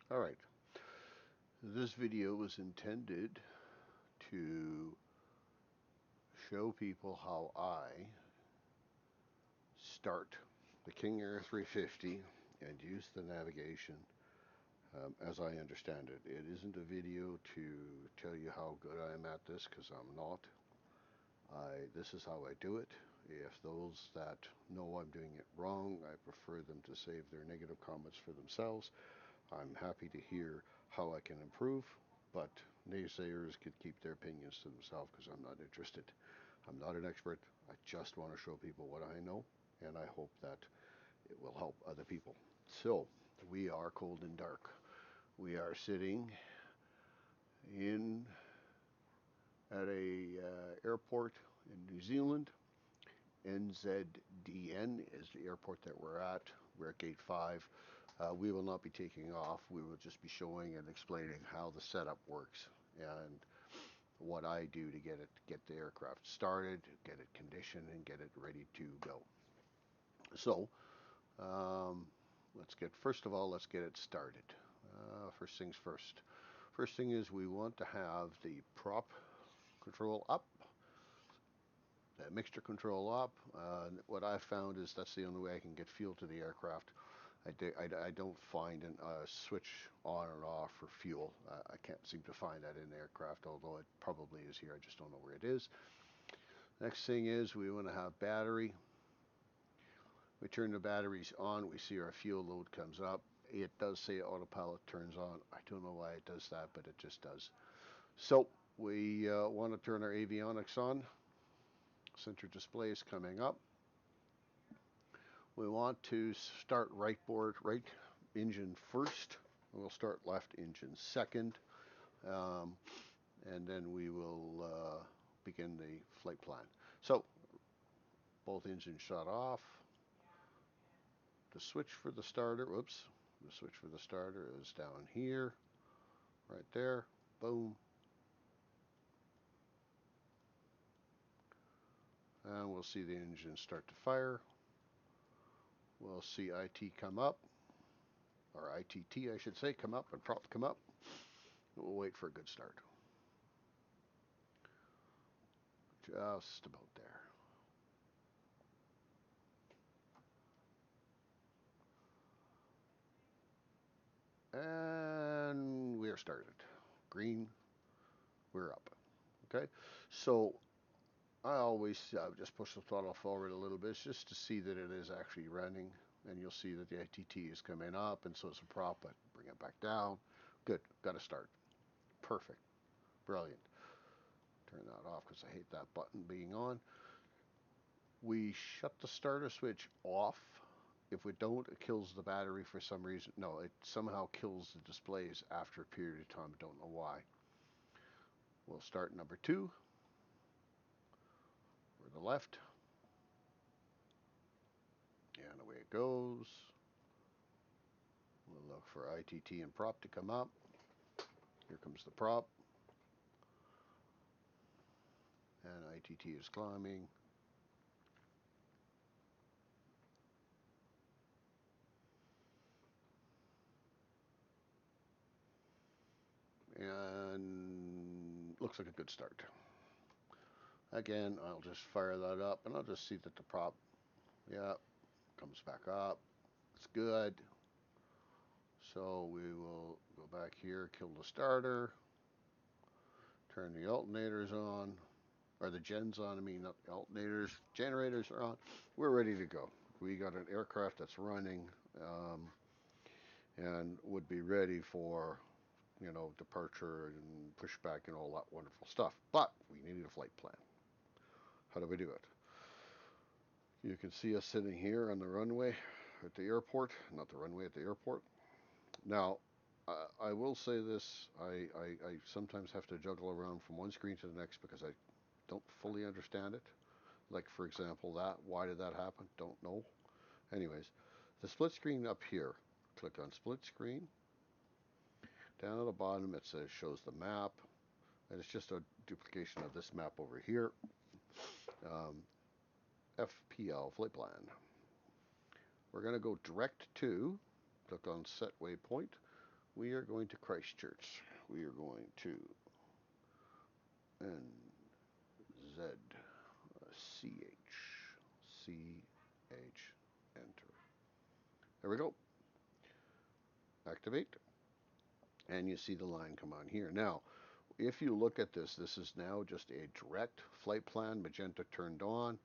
Alright, this video was intended to show people how I start the King Air 350 and use the navigation as I understand it. It isn't a video to tell you how good I am at this, because I'm not. This is how I do it. If those that know I'm doing it wrong, I prefer them to save their negative comments for themselves. I'm happy to hear how I can improve, but naysayers could keep their opinions to themselves because I'm not interested. I'm not an expert. I just want to show people what I know, and I hope that it will help other people. So, we are cold and dark. We are sitting in at a airport in New Zealand. NZDN is the airport that we're at. We're at gate 5. We will not be taking off. We will just be showing and explaining how the setup works and what I do to get the aircraft started, get it conditioned, and get it ready to go. So, um, first of all, let's get it started. First things first. First thing is we want to have the prop control up, the mixture control up. What I found is that's the only way I can get fuel to the aircraft. I don't find a switch on or off for fuel. I can't seem to find that in the aircraft, although it probably is here. I just don't know where it is. Next thing is we want to have battery. We turn the batteries on. We see our fuel load comes up. It does say autopilot turns on. I don't know why it does that, but it just does. So we want to turn our avionics on. Center display is coming up. We want to start right engine first. We'll start left engine second, um, and then we will begin the flight plan. So both engines shut off. The switch for the starter, the switch for the starter is down here, right there. Boom. And we'll see the engine start to fire. We'll see IT come up, or ITT I should say, come up, and prop come up. We'll wait for a good start. Just about there. And we are started. Green, we're up. Okay, so I always just push the throttle forward a little bit just to see that it is actually running. And you'll see that the ITT is coming up, and so it's a prop. But bring it back down. Good, got to start. Perfect, brilliant. Turn that off because I hate that button being on. We shut the starter switch off. If we don't, it kills the battery for some reason. No, it somehow kills the displays after a period of time. I don't know why. We'll start number 2 for the left. And away it goes. We'll look for ITT and prop to come up. Here comes the prop. And ITT is climbing. And looks like a good start. Again, I'll just fire that up, and I'll just see that the prop, yeah, comes back up. It's good. So we will go back here, kill the starter, turn the alternators on, or the gens on, I mean, not the alternators, generators are on. We're ready to go. We got an aircraft that's running and would be ready for, departure and pushback and all that wonderful stuff. But we needed a flight plan. How do we do it? You can see us sitting here on the runway at the airport, not the runway, at the airport. Now, I will say this, I sometimes have to juggle around from one screen to the next because I don't fully understand it. Like, for example, why did that happen? Don't know. Anyways, the split screen up here, click on split screen. Down at the bottom it shows the map, and it's just a duplication of this map over here. FPL, flight plan. We're going to go direct to, click on set waypoint. We are going to Christchurch. We are going to N Z C H C H. Enter. There we go. Activate. And you see the line come on here. Now, if you look at this, this is now just a direct flight plan, magenta turned on.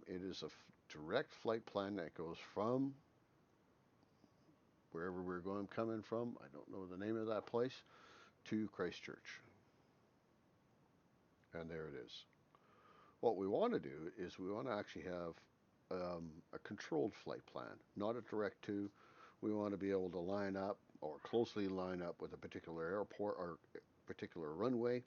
It is a direct flight plan that goes from wherever we're going, coming from, I don't know the name of that place, to Christchurch. And there it is. What we want to do is we want to actually have a controlled flight plan, not a direct to. We want to be able to line up or closely line up with a particular airport or particular runway.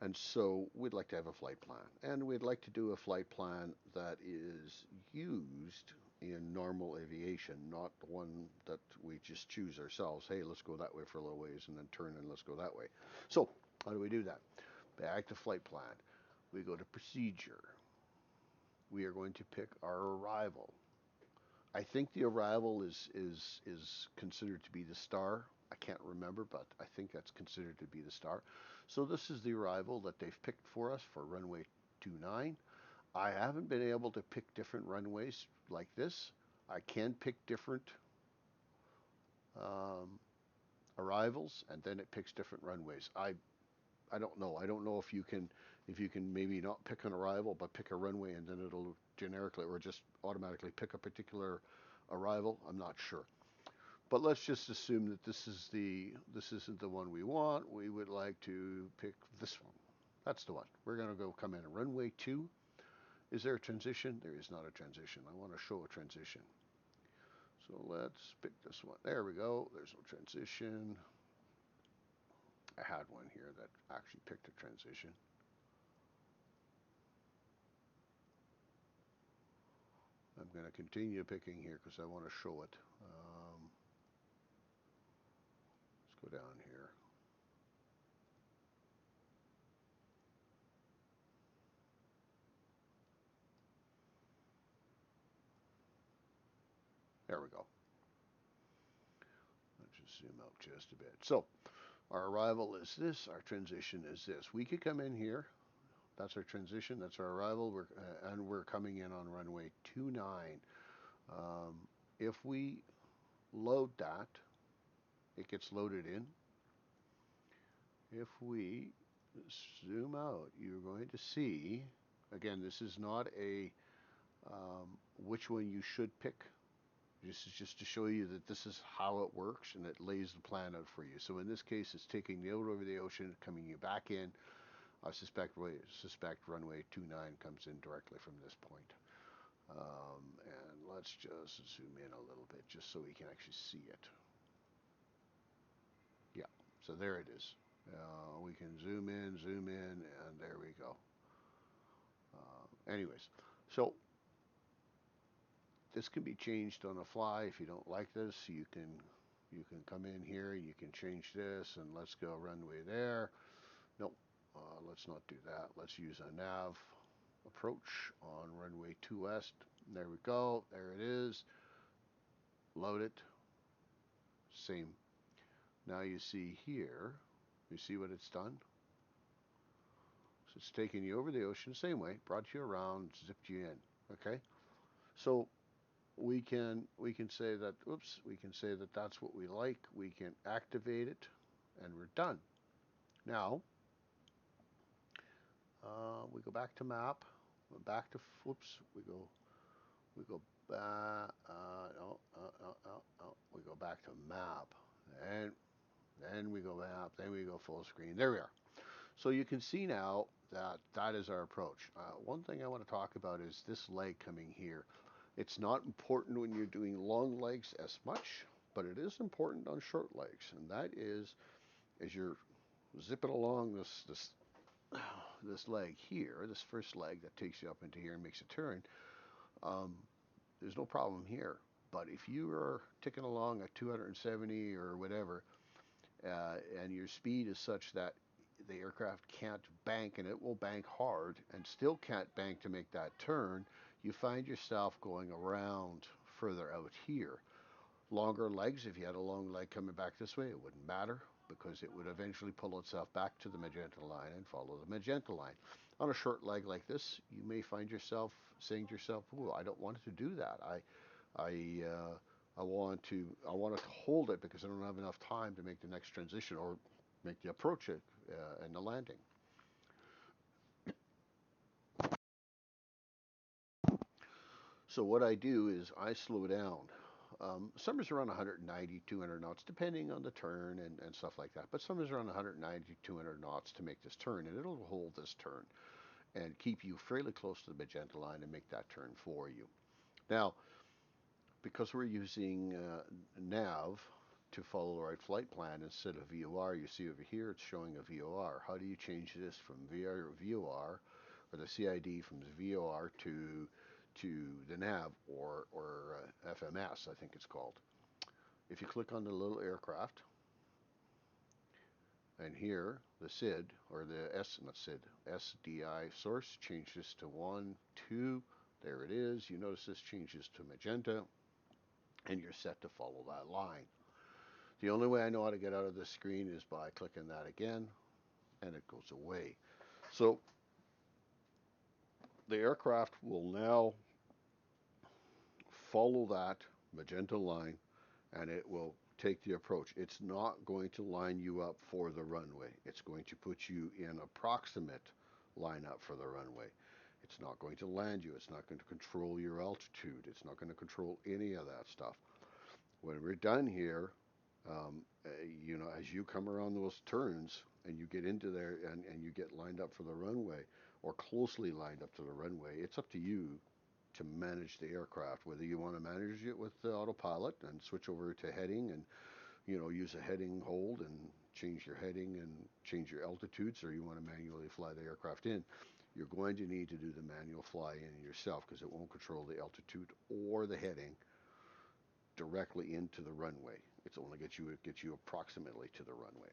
And so we'd like to have a flight plan. And we'd like to do a flight plan that is used in normal aviation, not the one that we just choose ourselves. Hey, let's go that way for a little ways and then turn and let's go that way. So how do we do that? Back to flight plan. We go to procedure. We are going to pick our arrival. I think the arrival is considered to be the star. I can't remember, but I think that's considered to be the star. So this is the arrival that they've picked for us for runway 29. I haven't been able to pick different runways like this. I can pick different um, arrivals, and then it picks different runways. I don't know. I don't know if you can maybe not pick an arrival but pick a runway and then it'll generically or just automatically pick a particular arrival. I'm not sure. But let's just assume that this isn't the one we want. We would like to pick this one. That's the one. We're going to go come in a runway 2. Is there a transition? There is not a transition. I want to show a transition. So let's pick this one. There we go. There's no transition. I had one here that actually picked a transition. I'm going to continue picking here because I want to show it. Let's go down here. There we go. Let's just zoom out just a bit. So our arrival is this. Our transition is this. We could come in here. That's our transition. That's our arrival. And we're coming in on runway 29. If we load that, it gets loaded in. If we zoom out, you're going to see, again, this is not a which one you should pick. This is just to show you that this is how it works and it lays the plan out for you. So in this case, it's taking you out over the ocean, coming you back in. I suspect runway 29 comes in directly from this point. And let's just zoom in a little bit just so we can actually see it. Yeah, so there it is. We can zoom in, and there we go. Anyways, so this can be changed on the fly. If you don't like this, you can come in here, you can change this, and let's go runway there. Nope, let's not do that. Let's use a nav approach on runway 2 west. There we go. There it is. Load it. Same. Now you see here, you see what it's done? So it's taking you over the ocean, same way, brought you around, zipped you in. Okay? So we can say that, oops, we can say that that's what we like. We can activate it, and we're done. Now, we go back to map, back to, whoops, we go back, we go back to map, and then we go map, then we go full screen. There we are. So you can see now that that is our approach. One thing I want to talk about is this leg coming here. It's not important when you're doing long legs as much, but it is important on short legs, and that is as you're zipping along this leg here, this first leg that takes you up into here and makes a turn. There's no problem here. But if you are ticking along at 270 or whatever, and your speed is such that the aircraft can't bank, and it will bank hard, and still can't bank to make that turn, you find yourself going around further out here. longer legs. If you had a long leg coming back this way, it wouldn't matter because it would eventually pull itself back to the magenta line and follow the magenta line. On a short leg like this, you may find yourself saying to yourself, "Ooh, I don't want to do that. I, I want to hold it because I don't have enough time to make the next transition or make the approach and the landing." So what I do is I slow down. Summer's around 190, 200 knots, depending on the turn and stuff like that. But summer's around 190, 200 knots to make this turn, and it'll hold this turn and keep you fairly close to the magenta line and make that turn for you. Now, because we're using Nav to follow the right flight plan instead of VOR, you see over here it's showing a VOR. How do you change this from VOR or the CID from the VOR to the nav or FMS, I think it's called. If you click on the little aircraft, and here the SID or the not SID, SDI source changes to 1, 2. There it is. You notice this changes to magenta, and you're set to follow that line. The only way I know how to get out of this screen is by clicking that again, and it goes away. So the aircraft will now follow that magenta line, and it will take the approach. It's not going to line you up for the runway. It's going to put you in approximate lineup for the runway. It's not going to land you. It's not going to control your altitude. It's not going to control any of that stuff. When we're done here, as you come around those turns and you get into there and you get lined up for the runway or closely lined up to the runway, it's up to you to manage the aircraft, whether you want to manage it with the autopilot and switch over to heading and use a heading hold and change your heading and change your altitudes, or you want to manually fly the aircraft in. You're going to need to do the manual fly in yourself because it won't control the altitude or the heading directly into the runway. It's only gets you approximately to the runway.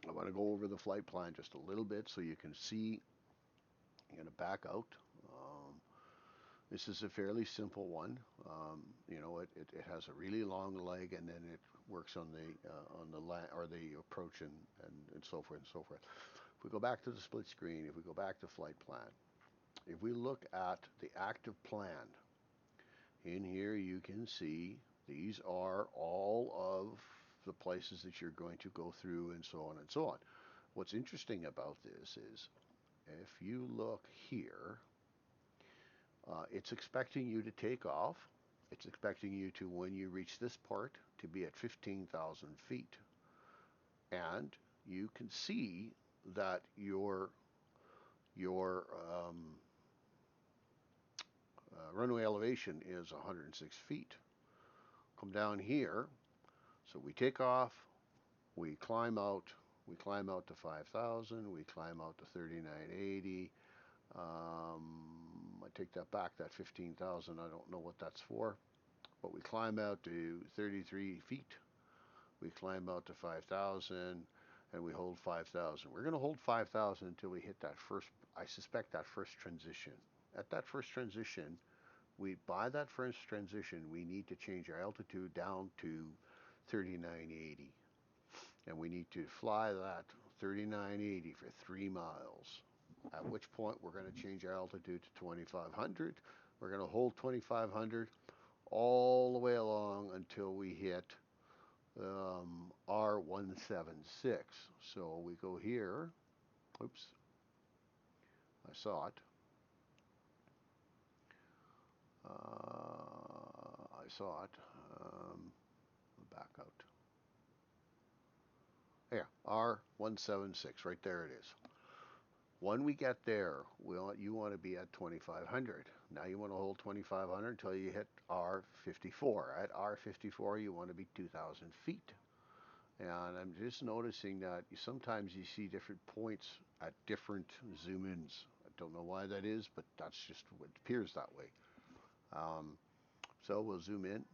I want to go over the flight plan just a little bit so you can see. I'm going to back out. This is a fairly simple one. It has a really long leg, and then it works on the land or the approach and so forth and so forth. If we go back to the split screen, if we go back to flight plan, if we look at the active plan, in here you can see these are all of the places that you're going to go through and so on and so on. What's interesting about this is if you look here, it's expecting you to take off. It's expecting you to, when you reach this part, to be at 15,000 feet. And you can see that your runway elevation is 106 feet. Come down here. So we take off, we climb out to 5,000, we climb out to 3980. I take that back, that 15,000, I don't know what that's for, but we climb out to 33 feet, we climb out to 5,000, and we hold 5,000. We're going to hold 5,000 until we hit that first, I suspect, that first transition. At that first transition, by that first transition, we need to change our altitude down to 3980. And we need to fly that 3980 for 3 miles. At which point we're going to change our altitude to 2500. We're going to hold 2500 all the way along until we hit R176. So we go here. Oops. I saw it. Back out. There, R176, right there it is. When we get there, you want to be at 2,500. Now you want to hold 2,500 until you hit R54. At R54, you want to be 2,000 feet. And I'm just noticing that sometimes you see different points at different zoom-ins. I don't know why that is, but that's just what appears that way. So we'll zoom in.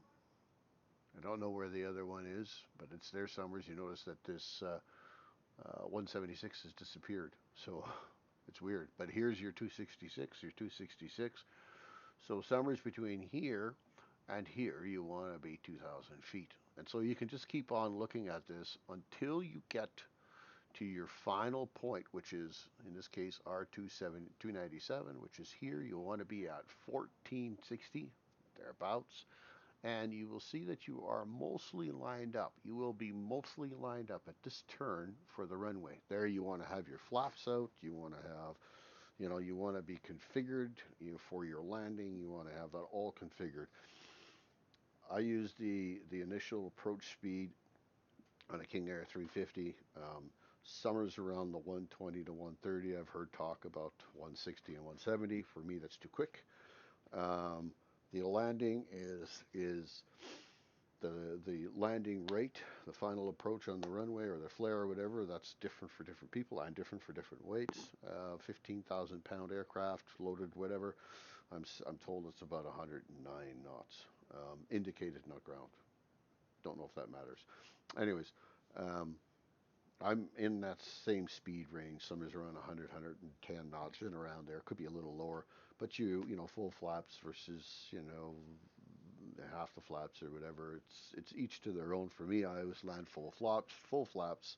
I don't know where the other one is, but it's there somewhere. You notice that this 176 has disappeared. So it's weird. But here's your 266, your 266. So somewhere's between here and here you want to be 2,000 feet. And so you can just keep on looking at this until you get to your final point, which is in this case R297, which is here. You'll want to be at 1460, thereabouts, and you will see that you are mostly lined up. You will be mostly lined up at this turn for the runway. There you want to have your flaps out. You want to have, you want to be configured for your landing. You want to have that all configured. I use the initial approach speed on a King Air 350. Summers around the 120 to 130. I've heard talk about 160 and 170. For me, that's too quick. The landing is the landing rate, the final approach on the runway or the flare or whatever. That's different for different people and different for different weights. 15,000 pound aircraft loaded, whatever. I'm told it's about 109 knots, indicated, not ground. Don't know if that matters. Anyways, um, I'm in that same speed range. Some is around 100, 110 knots, in around there. Could be a little lower, but full flaps versus half the flaps or whatever. It's each to their own. For me, I always land full flaps,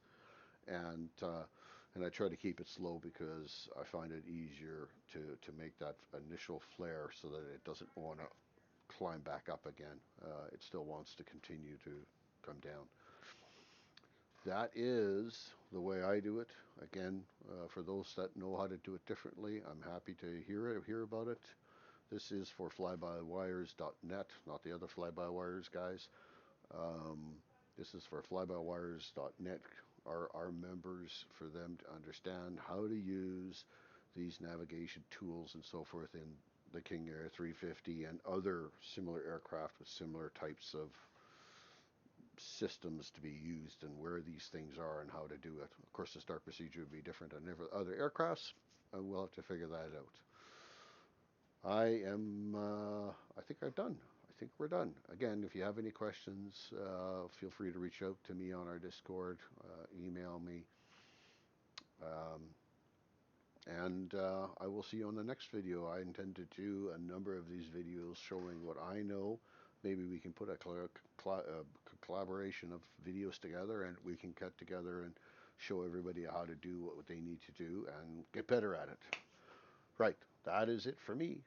and I try to keep it slow because I find it easier to make that initial flare so that it doesn't want to climb back up again. It still wants to continue to come down. That is the way I do it. Again, for those that know how to do it differently, I'm happy to hear about it. This is for flybywires.net, not the other fly-by-wires guys. Um, this is for flybywires.net, our members, for them to understand how to use these navigation tools and so forth in the King Air 350 and other similar aircraft with similar types of systems to be used and where these things are and how to do it. Of course, the start procedure would be different on other aircrafts, and we'll have to figure that out. I think I'm done. I think we're done. Again, if you have any questions, feel free to reach out to me on our Discord, email me, um, and I will see you on the next video. I intend to do a number of these videos showing what I know. Maybe we can put a collaboration of videos together, and we can cut together and show everybody how to do what they need to do and get better at it. Right, that is it for me.